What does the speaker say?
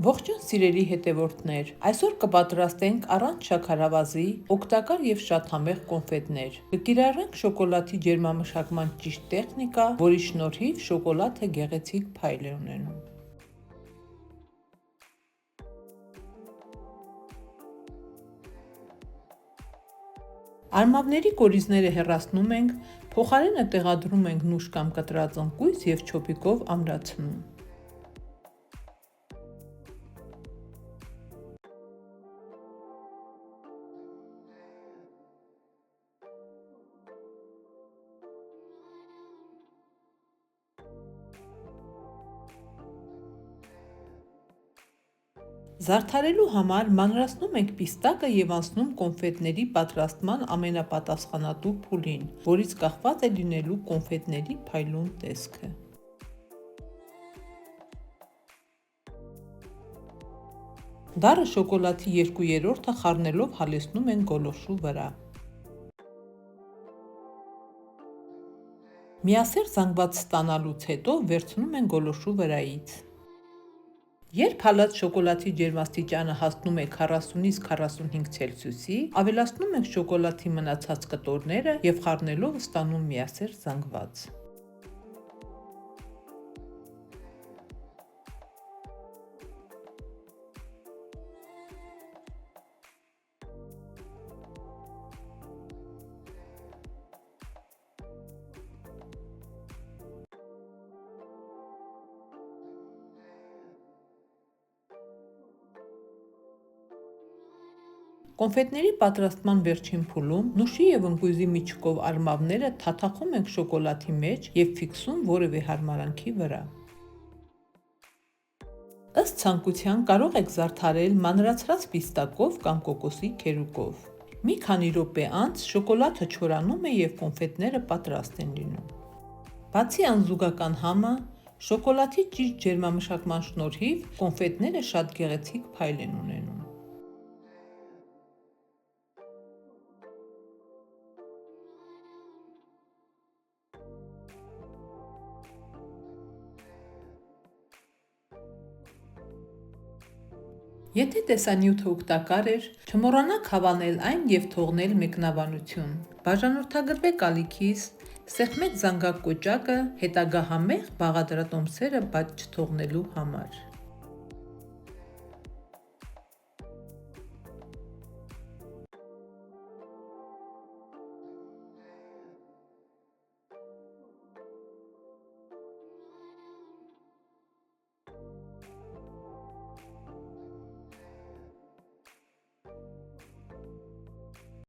Ողջույն սիրելի հետևորդներ, այսօր կպատրաստենք առանց շաքարավազի օգտակար եւ շատ համեղ կոնֆետներ։ Կկիրառենք շոկոլադի ջերմամշակման ճիշտ տեխնիկա, որի շնորհիվ շոկոլադը գեղեցիկ փայլ է ունենում։ Արմավների կորիզները հեռացնում ենք, փոխարենը տեղադրում ենք նուշ կամ կտրած ընկույզ եւ չոպիկով ամրացնում։ Զարդարելու համար մանրացնում ենք պիստակը եւ անցնում կոնֆետների պատրաստման ամենապատասխանատու փուլին, որից կախված է լինելու կոնֆետների փայլուն տեսքը։ Դառը շոկոլադի 2/3-ը խառնելով հալեցնում ենք գոլորշու վրա։ Միասեռ զանգված ստանալուց հետո վերցնում ենք գոլորշու վրայից։ Երբ հալած շոկոլադի ջերմաստիճանը հասնում է 40-ից 45 ցելսիուսի, ավելացնում ենք շոկոլադի մնացած կտորները եւ խառնելով ստանում միասեռ զանգված։ Կոնֆետների պատրաստման վերջին փուլում նուշի եւ ընկույզի միջուկով արմավները թաթախում ենք շոկոլադի մեջ եւ ֆիքսում որևէ հարմարանքի վրա։ Ըստ ցանկության կարող եք զարդարել մանրացրած պիստակով կամ կոկոսի քերուկով։ Մի քանի րոպե անց շոկոլադը չորանում է եւ կոնֆետները պատրաստ են լինում։ Բացի անզուգական համը, շոկոլադի ճիշտ ջերմամշակման շնորհիվ կոնֆետները շատ գեղեցիկ փայլ են ունենում։ Եթե տեսանյութը օգտակար էր, չմոռանաք հավանել այն եւ թողնել մեկնաբանություն։ Բաժանորդագրվեք ալիքիս, սեղմեք զանգակ կոճակը հետագա համեղ բաղադրատոմսերը բաց չթողնելու համար։